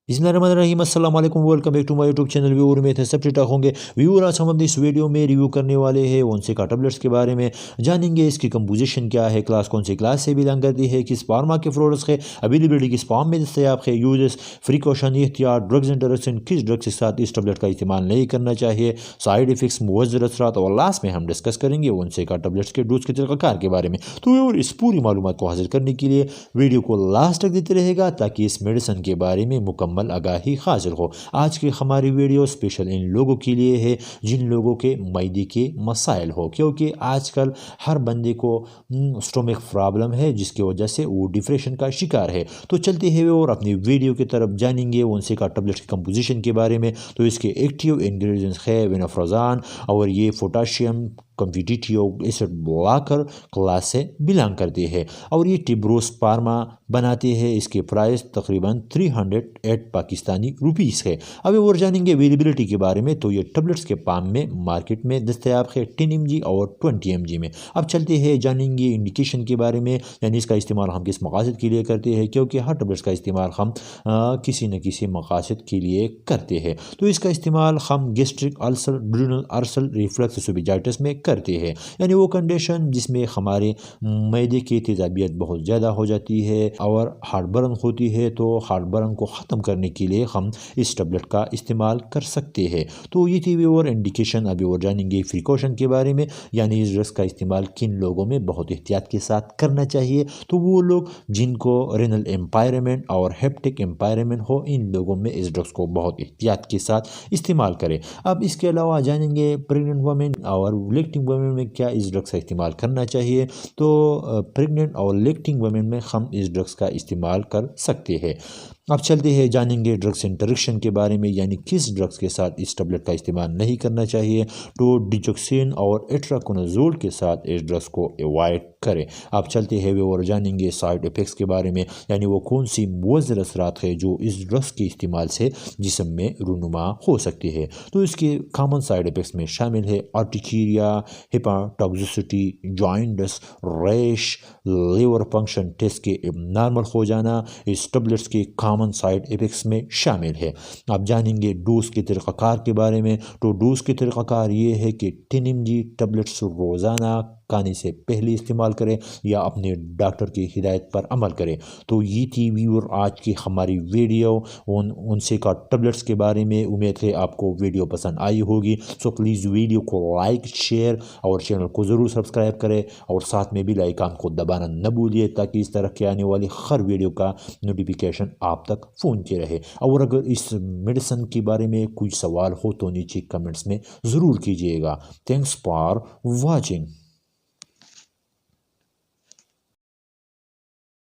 बिस्मिल्लाहिर्रहमानिर्रहीम, अस्सलाम वालेकुम, welcome back to my YouTube channel. Viewer में थे सब ठीक ठाक होंगे। व्यूअर, आज हम अपनी इस वीडियो में रिव्यू करने वाले हैं ओनसेका टैबलेट्स के बारे में। जानेंगे इसकी कंपोजिशन क्या है, क्लास कौन सी क्लास से बिलोंग करती है, किस फार्मा के प्रोडक्ट्स है, अवेलेबिलिटी किस फॉर्म में दस्तयाब है, यूजेस, प्रिकॉशन, एहतियात, ड्रग्स इंटरेक्शन, किस ड्रग्स के साथ इस टैबलेट का इस्तेमाल नहीं करना चाहिए, साइड इफेक्ट्स, मुअज्जर असरात, और लास्ट में हम डिस्कस करेंगे ओनसेका टैबलेट्स के डोज के तरीक़ाकार के बारे में। तो व्यूअर, इस पूरी मालूमात को हासिल करने के लिए वीडियो को लास्ट तक देते रहेगा ताकि इस मेडिसिन के बारे में मुकम्मल आगाही हासिल हो। आज की हमारी वीडियो स्पेशल इन लोगों के लिए है जिन लोगों के मैदे के मसाइल हो, क्योंकि आजकल हर बंदे को स्टोमक प्रॉब्लम है जिसकी वजह से वो डिप्रेशन का शिकार है। तो चलते हैं और अपनी वीडियो की तरफ जानेंगे ओनसेका टैबलेट्स की कंपोजिशन के बारे में। तो इसके एक्टिव इंग्रेडिएंट्स है वेनाफ्रोजान, और ये potassium competitive acid blocker class से बिलोंग करती है, और ये टिब्रोस फार्मा बनाती है। इसके प्राइस तकरीबन 308 पाकिस्तानी रुपीस है। अभी और जानेंगे अवेलेबिलिटी के बारे में। तो ये टैबलेट्स के पाम में मार्केट में दस्तयाब है 10 mg और 20 mg में। अब चलते हैं जानेंगे इंडिकेशन के बारे में, यानी इसका इस्तेमाल हम किस मकासद के लिए करते हैं, क्योंकि हर टैबलेट्स का इस्तेमाल हम किसी न किसी मकासद के लिए करते हैं। तो इसका इस्तेमाल हम gastric ulcer, duodenal ulcer, reflux, oesophagitis में करते हैं, यानी वो कंडीशन जिसमें हमारे मैदे की तेजाबियत बहुत ज़्यादा हो जाती है और हार्ट बर्न होती है। तो हार्ट बर्न को ख़त्म करने के लिए हम इस टैबलेट का इस्तेमाल कर सकते हैं। तो ये थी और इंडिकेशन। अभी और जानेंगे प्रिकॉशन के बारे में, यानी इस ड्रग्स का इस्तेमाल किन लोगों में बहुत एहतियात के साथ करना चाहिए। तो वो लोग जिनको रेनल एम्पायरमेंट और हेप्टिक एम्पायरमेंट हो, इन लोगों में इस ड्रग्स को बहुत एहतियात के साथ इस्तेमाल करें। अब इसके अलावा जानेंगे प्रेग्नेंट वुमेन और लेक्टिंग वुमेन में क्या इस ड्रग्स का इस्तेमाल करना चाहिए। तो प्रेग्नेंट और लेक्टिंग वुमेन में हम इस ड्रग्स का इस्तेमाल कर सकते हैं। अब चलते हैं जानेंगे ड्रग्स इंटरेक्शन के बारे में, यानी किस ड्रग्स के साथ इस टैबलेट का इस्तेमाल नहीं करना चाहिए। तो डिजोक्सिन और एट्राकोनाजोल के साथ इस ड्रग्स को अवॉइड करें। अब चलते हैं और जानेंगे साइड इफ़ेक्ट्स के बारे में, यानी वो कौन सी मुअज्जर असरात है जो इस ड्रग्स के इस्तेमाल से जिस्म में रूनुमा हो सकती है। तो इसके कॉमन साइड इफ़ेक्ट्स में शामिल है urticaria, hepatotoxicity, joints, rash, liver function test के नॉर्मल हो जाना इस टैबलेट्स के कॉमन साइड इफ़ेक्ट्स में शामिल है। अब जानेंगे डोज के तरीक़ाकार के बारे में। तो डोज के तरीक़ाकार ये है कि 10 mg टैबलेट्स रोज़ाना खाने से पहले इस्तेमाल करें या अपने डॉक्टर की हिदायत पर अमल करें। तो ये थी व्यूअर आज की हमारी वीडियो ओनसेका टैबलेट्स के बारे में। उम्मीद है आपको वीडियो पसंद आई होगी। सो प्लीज़ वीडियो को लाइक, शेयर और चैनल को ज़रूर सब्सक्राइब करें, और साथ में बेल आइकन को दबाना न भूलिए ताकि इस तरह के आने वाली हर वीडियो का नोटिफिकेशन आप तक पहुँचते रहे। और अगर इस मेडिसिन के बारे में कुछ सवाल हो तो नीचे कमेंट्स में ज़रूर कीजिएगा। Thanks for watching.